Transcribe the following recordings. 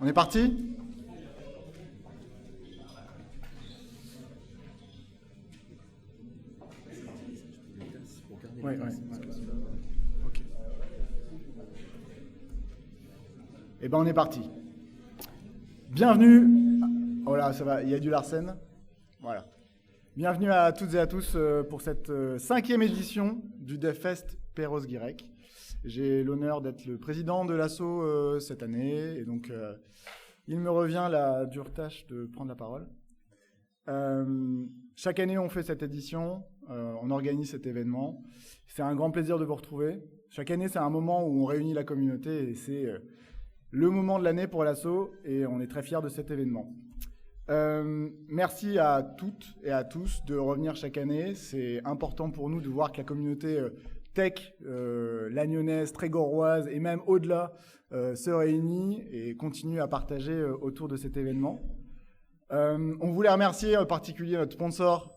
On est parti? Oui. Ok. Eh ben on est parti. Bienvenue. Oh là, ça va, il y a du Larsen. Voilà. Bienvenue à toutes et à tous pour cette 5e édition du DevFest Perros-Guirec. J'ai l'honneur d'être le président de l'asso cette année et donc il me revient la dure tâche de prendre la parole. Chaque année, on fait cette édition, on organise cet événement. C'est un grand plaisir de vous retrouver. Chaque année, c'est un moment où on réunit la communauté et c'est le moment de l'année pour l'asso et on est très fiers de cet événement. Merci à toutes et à tous de revenir chaque année. C'est important pour nous de voir que la communauté tech, lagnonnaise, trégorroise et même au-delà se réunit et continue à partager autour de cet événement. On voulait remercier en particulier notre sponsor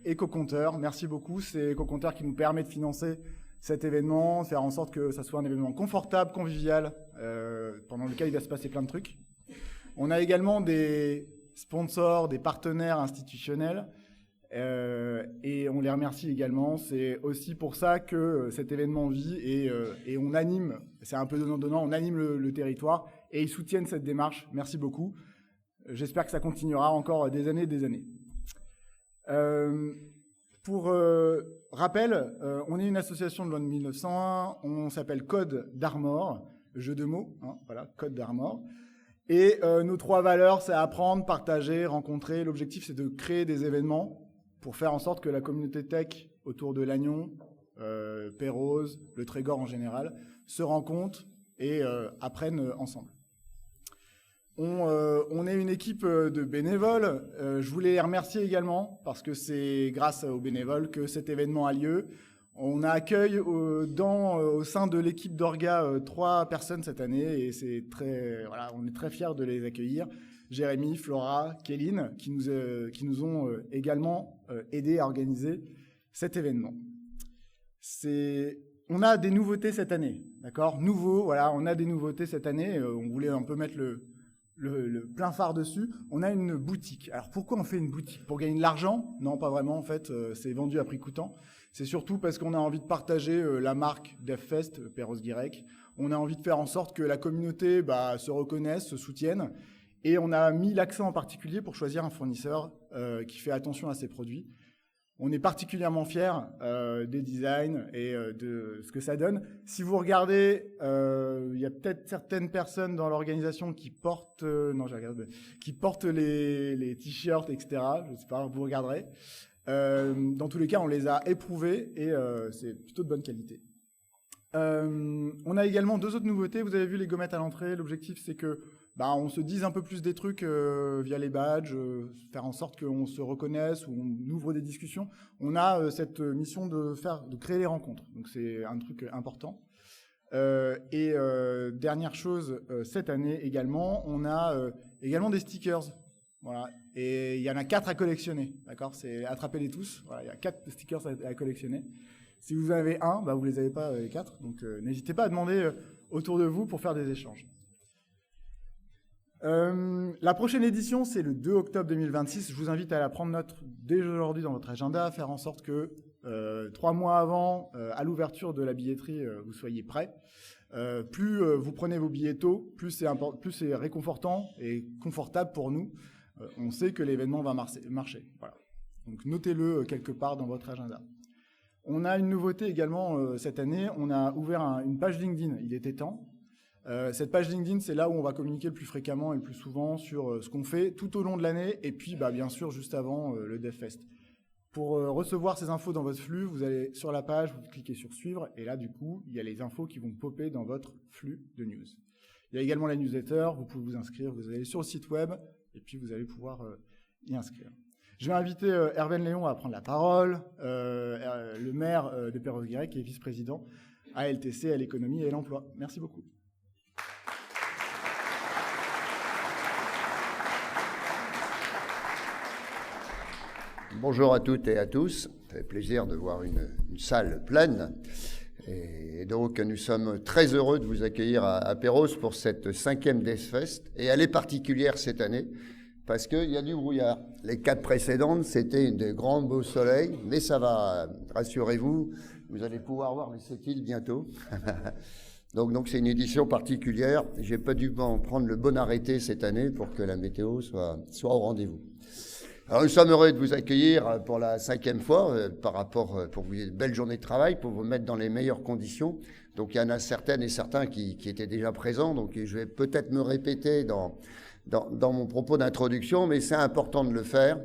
EcoCompteur. Merci beaucoup, c'est EcoCompteur qui nous permet de financer cet événement, faire en sorte que ça soit un événement confortable, convivial, pendant lequel il va se passer plein de trucs. On a également des sponsors, des partenaires institutionnels, et on les remercie également. C'est aussi pour ça que cet événement vit et on anime, c'est un peu donnant-donnant, on anime le territoire et ils soutiennent cette démarche. Merci beaucoup. J'espère que ça continuera encore des années et des années. Pour rappel, on est une association de loi de 1901, on s'appelle Code d'Armor, jeu de mots, hein, voilà, Code d'Armor. Et nos 3 valeurs, c'est apprendre, partager, rencontrer. L'objectif, c'est de créer des événements pour faire en sorte que la communauté tech autour de Lannion, Perros, le Trégor en général, se rencontrent et apprennent ensemble. On est une équipe de bénévoles. Je voulais les remercier également parce que c'est grâce aux bénévoles que cet événement a lieu. On a accueilli au sein de l'équipe d'Orga 3 personnes cette année et on est très fiers de les accueillir. Jérémy, Flora, Kéline, qui nous ont également aidés à organiser cet événement. On a des nouveautés cette année, d'accord ? On a des nouveautés cette année. On voulait un peu mettre le plein phare dessus. On a une boutique. Alors pourquoi on fait une boutique ? Pour gagner de l'argent ? Non, pas vraiment en fait. C'est vendu à prix coûtant. C'est surtout parce qu'on a envie de partager la marque DevFest, Perros-Guirec. On a envie de faire en sorte que la communauté se reconnaisse, se soutienne. Et on a mis l'accent en particulier pour choisir un fournisseur qui fait attention à ses produits. On est particulièrement fiers des designs et de ce que ça donne. Si vous regardez, il y a peut-être certaines personnes dans l'organisation qui portent, les t-shirts, etc. Je ne sais pas, vous regarderez. Dans tous les cas, on les a éprouvés et c'est plutôt de bonne qualité. On a également 2 autres nouveautés. Vous avez vu les gommettes à l'entrée. L'objectif, c'est que on se dise un peu plus des trucs via les badges, faire en sorte qu'on se reconnaisse ou on ouvre des discussions. On a cette mission de créer les rencontres. Donc c'est un truc important. Dernière chose, cette année également, on a également des stickers. Voilà. Et il y en a 4 à collectionner. D'accord ? C'est attrapez-les tous. Voilà, il y a 4 stickers à collectionner. Si vous avez un, vous les avez pas les 4. Donc n'hésitez pas à demander autour de vous pour faire des échanges. La prochaine édition, c'est le 2 octobre 2026. Je vous invite à la prendre note dès aujourd'hui dans votre agenda, à faire en sorte que 3 mois avant, à l'ouverture de la billetterie, vous soyez prêts. Plus vous prenez vos billets tôt, plus c'est réconfortant et confortable pour nous. On sait que l'événement va marcher. Voilà. Donc notez-le quelque part dans votre agenda. On a une nouveauté également cette année. On a ouvert une page LinkedIn. Il était temps. Cette page LinkedIn, c'est là où on va communiquer le plus fréquemment et le plus souvent sur ce qu'on fait tout au long de l'année et puis bien sûr juste avant le DevFest. Pour recevoir ces infos dans votre flux, vous allez sur la page, vous cliquez sur suivre et là du coup, il y a les infos qui vont popper dans votre flux de news. Il y a également la newsletter, vous pouvez vous inscrire, vous allez sur le site web et puis vous allez pouvoir y inscrire. Je vais inviter Hervé Léon à prendre la parole, le maire de Perros-Guirec qui est vice-président à LTC, à l'économie et à l'emploi. Merci beaucoup. Bonjour à toutes et à tous. Ça fait plaisir de voir une salle pleine Et donc, nous sommes très heureux de vous accueillir à Perros pour cette 5e DevFest. Et elle est particulière cette année parce qu'il y a du brouillard. Les 4 précédentes, c'était de grands beaux soleils, mais ça va, rassurez-vous, vous allez pouvoir voir les Sept-Îles bientôt. Donc c'est une édition particulière. J'ai pas dû prendre le bon arrêté cette année pour que la météo soit au rendez-vous. Alors nous sommes heureux de vous accueillir pour la 5e fois pour vous une belle journée de travail, pour vous mettre dans les meilleures conditions. Donc il y en a certaines et certains qui étaient déjà présents, donc je vais peut-être me répéter dans mon propos d'introduction, mais c'est important de le faire,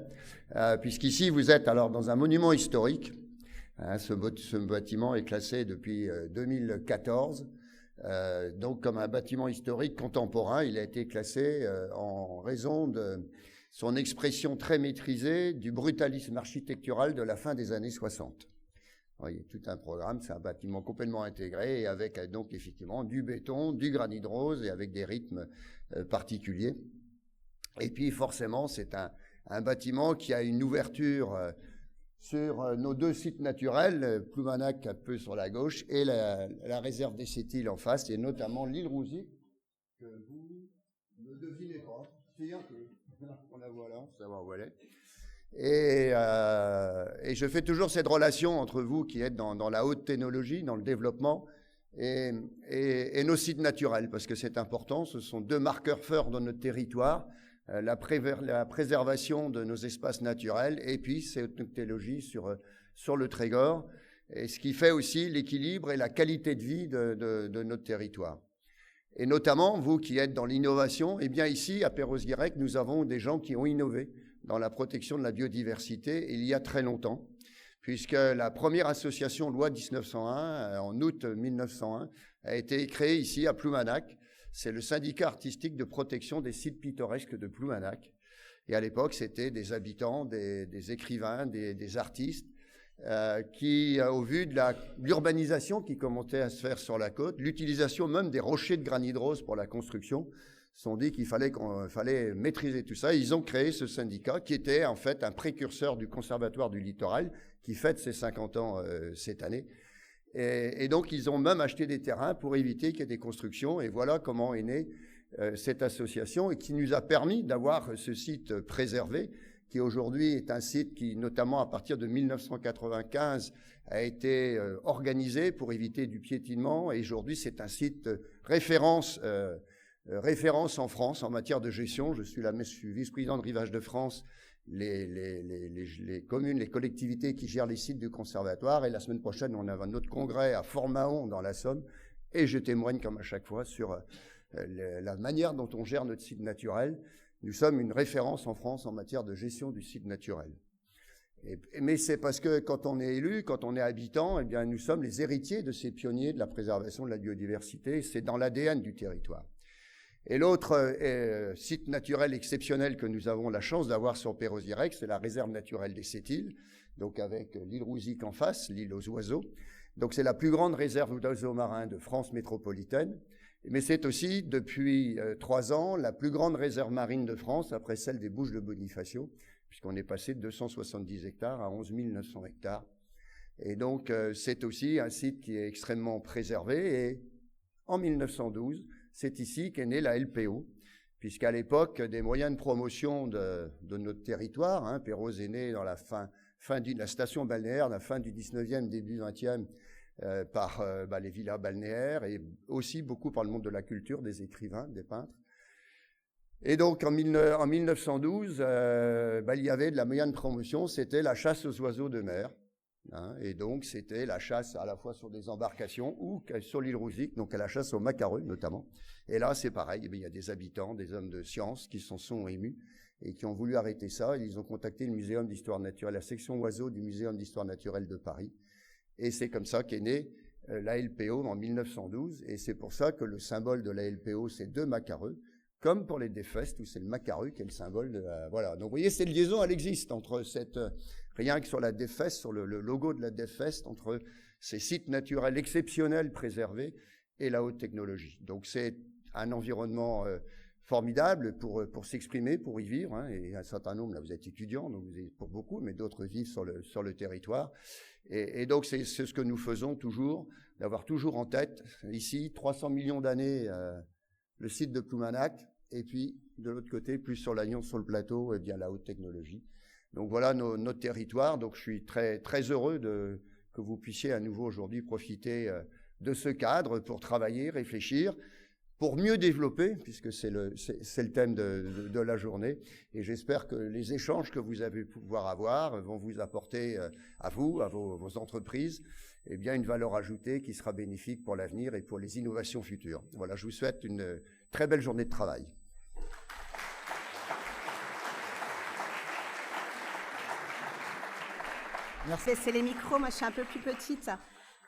puisqu'ici vous êtes alors dans un monument historique. Ce bâtiment est classé depuis 2014, donc comme un bâtiment historique contemporain. Il a été classé en raison de son expression très maîtrisée du brutalisme architectural de la fin des années 60. Alors, il y a tout un programme, c'est un bâtiment complètement intégré et avec donc effectivement du béton, du granit rose et avec des rythmes particuliers. Et puis forcément, c'est un bâtiment qui a une ouverture sur nos 2 sites naturels, Ploumanac un peu sur la gauche et la réserve des Sept-Îles en face, et notamment l'île Rouzic, que vous ne devinez pas, c'est un peu. On la voit là, savoir où elle est. Et je fais toujours cette relation entre vous qui êtes dans la haute technologie, dans le développement, et nos sites naturels, parce que c'est important. Ce sont 2 marqueurs forts dans notre territoire, la préservation de nos espaces naturels, et puis cette technologie sur le Trégor, et ce qui fait aussi l'équilibre et la qualité de vie de notre territoire. Et notamment, vous qui êtes dans l'innovation, eh bien ici, à Perros-Guirec, nous avons des gens qui ont innové dans la protection de la biodiversité il y a très longtemps, puisque la première association loi 1901, en août 1901, a été créée ici à Ploumanac. C'est le syndicat artistique de protection des sites pittoresques de Ploumanac. Et à l'époque, c'était des habitants, des écrivains, des artistes, qui, au vu de l'urbanisation qui commençait à se faire sur la côte, l'utilisation même des rochers de granit rose pour la construction, se sont dit qu'il fallait maîtriser tout ça. Ils ont créé ce syndicat qui était en fait un précurseur du Conservatoire du littoral qui fête ses 50 ans cette année. Et donc ils ont même acheté des terrains pour éviter qu'il y ait des constructions. Et voilà comment est née cette association et qui nous a permis d'avoir ce site préservé, qui aujourd'hui est un site qui, notamment à partir de 1995, a été organisé pour éviter du piétinement. Et aujourd'hui, c'est un site référence en France en matière de gestion. Je suis vice-président de Rivage de France, les communes, les collectivités qui gèrent les sites du conservatoire. Et la semaine prochaine, on a un autre congrès à Fort-Mahon, dans la Somme. Et je témoigne, comme à chaque fois, sur la manière dont on gère notre site naturel. Nous sommes une référence en France en matière de gestion du site naturel. Mais c'est parce que quand on est élu, quand on est habitant, eh bien, nous sommes les héritiers de ces pionniers de la préservation de la biodiversité. C'est dans l'ADN du territoire. Et l'autre site naturel exceptionnel que nous avons la chance d'avoir sur Perros-Guirec, c'est la réserve naturelle des Sept-Îles, donc avec l'île Rouzic en face, l'île aux oiseaux. Donc c'est la plus grande réserve d'oiseaux marins de France métropolitaine. Mais c'est aussi, depuis 3 ans, la plus grande réserve marine de France, après celle des Bouches de Bonifacio, puisqu'on est passé de 270 hectares à 11 900 hectares. Et donc, c'est aussi un site qui est extrêmement préservé. Et en 1912, c'est ici qu'est née la LPO, puisqu'à l'époque, des moyens de promotion de notre territoire, Perros est né dans la la station balnéaire, la fin du 19e, début 20e, par les villas balnéaires et aussi beaucoup par le monde de la culture, des écrivains, des peintres. Et donc en 1912, il y avait de la moyenne de promotion, c'était la chasse aux oiseaux de mer. Et donc c'était la chasse à la fois sur des embarcations ou sur l'île Rouzic, donc à la chasse aux macareux notamment. Et là c'est pareil, il y a des habitants, des hommes de science qui s'en sont émus et qui ont voulu arrêter ça. Ils ont contacté le Muséum d'histoire naturelle, la section oiseaux du Muséum d'histoire naturelle de Paris. Et c'est comme ça qu'est née la LPO en 1912. Et c'est pour ça que le symbole de la LPO, c'est 2 macareux, comme pour les DevFest, où c'est le macaru qui est le symbole de la... Voilà. Donc vous voyez, cette liaison, elle existe entre rien que sur la DevFest, sur le logo de la DevFest, entre ces sites naturels exceptionnels préservés et la haute technologie. Donc c'est un environnement formidable pour s'exprimer, pour y vivre. Et un certain nombre, là vous êtes étudiants, donc vous êtes pour beaucoup, mais d'autres vivent sur le territoire. Et donc c'est ce que nous faisons toujours d'avoir toujours en tête, ici, 300 millions d'années, le site de Ploumanac, et puis, de l'autre côté, plus sur Lannion, sur le plateau, et bien la haute technologie. Donc voilà notre territoire. Donc je suis très, très heureux que vous puissiez à nouveau aujourd'hui profiter de ce cadre pour travailler, réfléchir, pour mieux développer, puisque c'est le thème de la journée. Et j'espère que les échanges que vous allez pouvoir avoir vont vous apporter à vous, à vos entreprises, eh bien une valeur ajoutée qui sera bénéfique pour l'avenir et pour les innovations futures. Voilà, je vous souhaite une très belle journée de travail. Merci. C'est les micros, moi je suis un peu plus petite.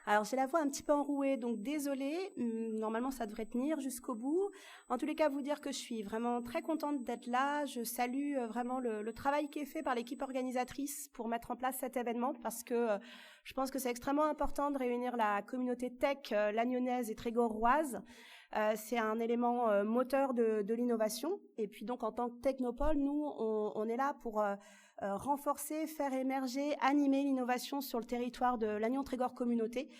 Alors j'ai la voix un petit peu enrouée, donc désolée, normalement ça devrait tenir jusqu'au bout. En tous les cas, vous dire que je suis vraiment très contente d'être là. Je salue vraiment le travail qui est fait par l'équipe organisatrice pour mettre en place cet événement, parce que je pense que c'est extrêmement important de réunir la communauté tech lagnonnaise et trégoroise. C'est un élément moteur de l'innovation. Et puis donc en tant que Technopole, nous on est là pour renforcer, faire émerger, animer l'innovation sur le territoire de Lannion-Trégor Communauté.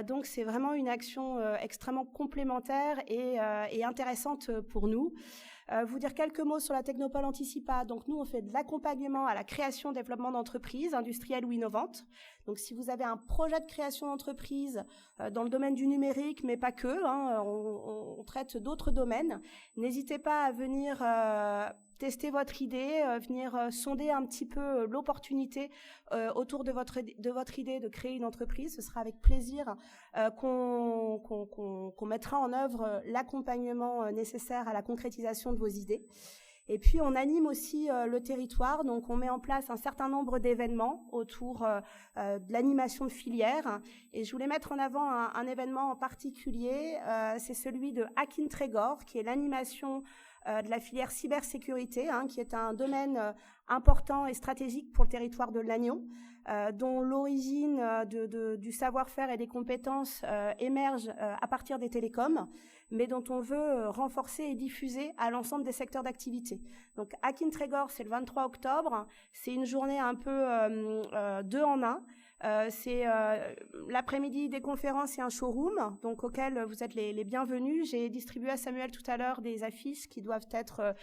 Donc c'est vraiment une action extrêmement complémentaire et intéressante pour nous. Vous dire quelques mots sur la Technopole Anticipa. Donc nous, on fait de l'accompagnement à la création, développement d'entreprises industrielles ou innovantes. Donc si vous avez un projet de création d'entreprise dans le domaine du numérique, mais pas que, on traite d'autres domaines, n'hésitez pas à venir tester votre idée, venir sonder un petit peu l'opportunité autour de votre idée de créer une entreprise. Ce sera avec plaisir qu'on mettra en œuvre l'accompagnement nécessaire à la concrétisation de vos idées. Et puis, on anime aussi le territoire. Donc, on met en place un certain nombre d'événements autour de l'animation de filières. Et je voulais mettre en avant un événement en particulier. C'est celui de Hackin Trégor, qui est l'animation de la filière cybersécurité, qui est un domaine important et stratégique pour le territoire de Lannion, dont l'origine du savoir-faire et des compétences émerge à partir des télécoms, mais dont on veut renforcer et diffuser à l'ensemble des secteurs d'activité. Donc, Hackin Trégor, c'est le 23 octobre. C'est une journée un peu deux en un. C'est l'après-midi des conférences et un showroom, donc auquel vous êtes les bienvenus. J'ai distribué à Samuel tout à l'heure des affiches qui doivent être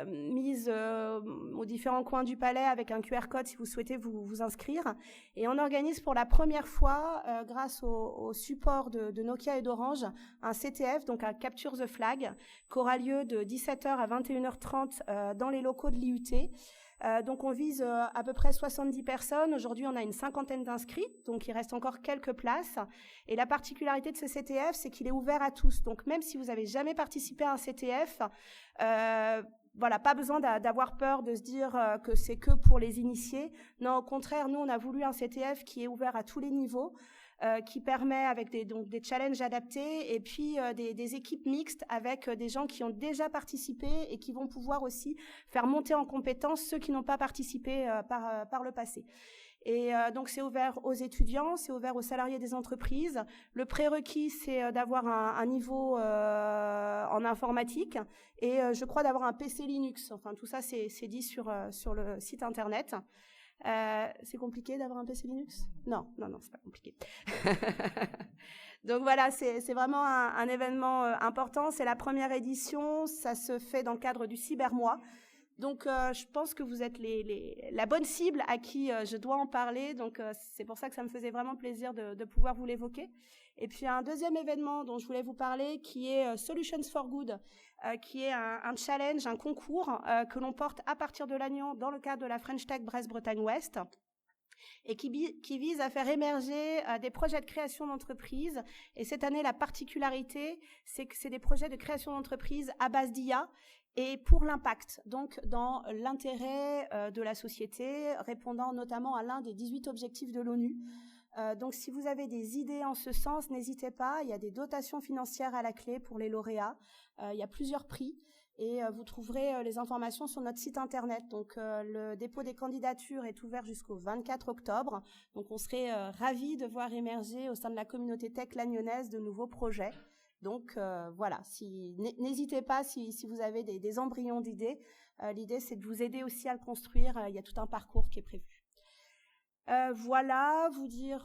mises aux différents coins du palais avec un QR code si vous souhaitez vous inscrire. Et on organise pour la première fois, grâce au support de Nokia et d'Orange, un CTF, donc un Capture the Flag, qui aura lieu de 17h à 21h30 dans les locaux de l'IUT. Donc on vise à peu près 70 personnes. Aujourd'hui, on a une 50aine d'inscrits, donc il reste encore quelques places. Et la particularité de ce CTF, c'est qu'il est ouvert à tous. Donc même si vous n'avez jamais participé à un CTF, voilà, pas besoin d'avoir peur de se dire que c'est que pour les initiés. Non, au contraire, nous, on a voulu un CTF qui est ouvert à tous les niveaux, qui permet avec des challenges adaptés et puis des équipes mixtes avec des gens qui ont déjà participé et qui vont pouvoir aussi faire monter en compétence ceux qui n'ont pas participé par le passé. Et donc c'est ouvert aux étudiants, c'est ouvert aux salariés des entreprises. Le prérequis, c'est d'avoir un niveau en informatique et je crois d'avoir un PC Linux. Enfin tout ça c'est dit sur le site internet. C'est compliqué d'avoir un PC Linux ? Non, c'est pas compliqué. Donc voilà, c'est vraiment un événement important. C'est la première édition, ça se fait dans le cadre du Cybermois. Donc je pense que vous êtes la bonne cible à qui je dois en parler. Donc c'est pour ça que ça me faisait vraiment plaisir de pouvoir vous l'évoquer. Et puis un deuxième événement dont je voulais vous parler qui est Solutions for Good, qui est un challenge, un concours que l'on porte à partir de Lannion dans le cadre de la French Tech Bresse-Bretagne-Ouest et qui vise à faire émerger des projets de création d'entreprise. Et cette année, la particularité, c'est que c'est des projets de création d'entreprise à base d'IA et pour l'impact, donc dans l'intérêt de la société, répondant notamment à l'un des 18 objectifs de l'ONU. Donc si vous avez des idées en ce sens, n'hésitez pas, il y a des dotations financières à la clé pour les lauréats, il y a plusieurs prix et vous trouverez les informations sur notre site internet. Donc le dépôt des candidatures est ouvert jusqu'au 24 octobre, donc on serait ravis de voir émerger au sein de la communauté tech lagnonnaise de nouveaux projets. Donc voilà, n'hésitez pas si vous avez des embryons d'idées. L'idée c'est de vous aider aussi à le construire, il y a tout un parcours qui est prévu. Voilà, vous dire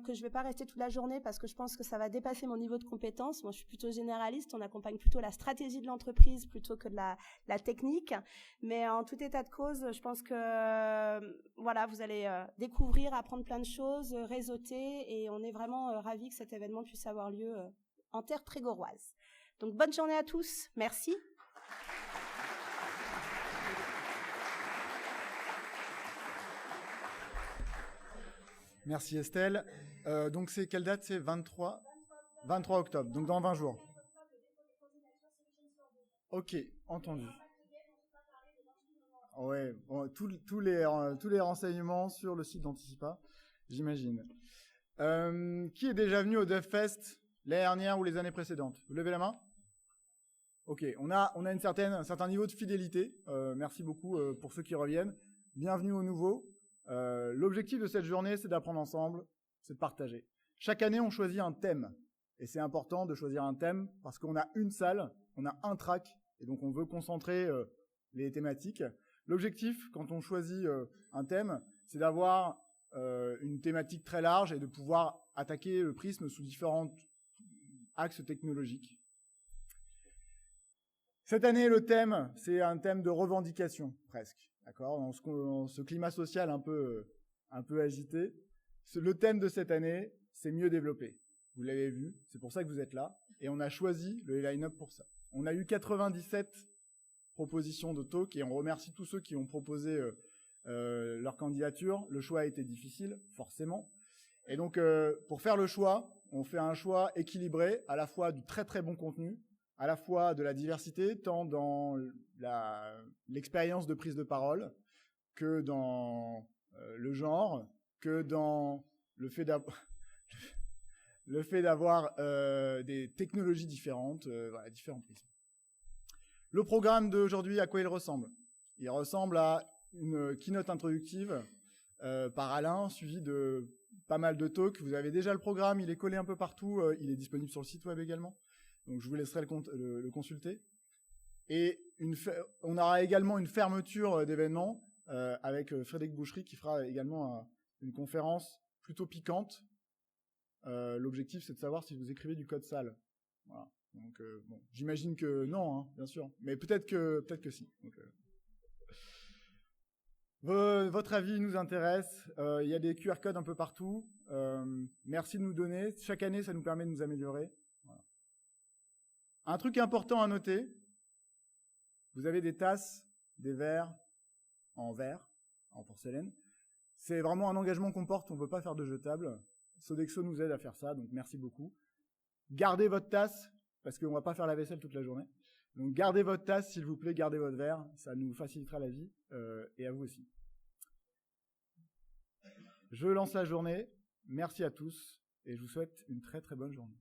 que je vais pas rester toute la journée parce que je pense que ça va dépasser mon niveau de compétence. Moi, je suis plutôt généraliste. On accompagne plutôt la stratégie de l'entreprise plutôt que de la technique. Mais en tout état de cause, je pense que voilà, vous allez découvrir, apprendre plein de choses, réseauter, et on est vraiment ravis que cet événement puisse avoir lieu en terre trégoroise. Donc, bonne journée à tous. Merci. Merci Estelle. Donc c'est quelle date? C'est 23 octobre, donc dans 20 jours. Ok, entendu. Ouais, bon, tous les renseignements sur le site d'Anticipa, j'imagine. Qui est déjà venu au DevFest l'année dernière ou les années précédentes? Vous levez la main? Ok, on a un certain niveau de fidélité. Merci beaucoup pour ceux qui reviennent. Bienvenue aux nouveaux. L'objectif de cette journée, c'est d'apprendre ensemble, c'est de partager. Chaque année, on choisit un thème. Et c'est important de choisir un thème parce qu'on a une salle, on a un track, et donc on veut concentrer les thématiques. L'objectif, quand on choisit un thème, c'est d'avoir une thématique très large et de pouvoir attaquer le prisme sous différents axes technologiques. Cette année, le thème, c'est un thème de revendication, presque. D'accord, dans ce climat social un peu agité. Le thème de cette année, c'est mieux développer. Vous l'avez vu, c'est pour ça que vous êtes là. Et on a choisi le line-up pour ça. On a eu 97 propositions de talk et on remercie tous ceux qui ont proposé leur candidature. Le choix a été difficile, forcément. Et donc, pour faire le choix, on fait un choix équilibré, à la fois du très très bon contenu, à la fois de la diversité, tant dans l'expérience de prise de parole que dans le genre, que dans le fait d'avoir des technologies différentes, voilà, différents prismes. Le programme d'aujourd'hui, à quoi il ressemble? Il ressemble à une keynote introductive par Alain, suivie de pas mal de talks. Vous avez déjà le programme, il est collé un peu partout, il est disponible sur le site web également. Donc je vous laisserai le consulter. Et on aura également une fermeture d'événement avec Frédéric Boucherie qui fera également une conférence plutôt piquante. L'objectif, c'est de savoir si vous écrivez du code sale. Voilà. Donc bon, j'imagine que non, hein, bien sûr, mais peut-être que si. Donc, votre avis nous intéresse. Il y a des QR codes un peu partout. Merci de nous donner. Chaque année, ça nous permet de nous améliorer. Voilà. Un truc important à noter, vous avez des tasses, des verres en verre, en porcelaine. C'est vraiment un engagement qu'on porte, on ne veut pas faire de jetables. Sodexo nous aide à faire ça, donc merci beaucoup. Gardez votre tasse, parce qu'on ne va pas faire la vaisselle toute la journée. Donc gardez votre tasse, s'il vous plaît, gardez votre verre, ça nous facilitera la vie, et à vous aussi. Je lance la journée, merci à tous, et je vous souhaite une très très bonne journée.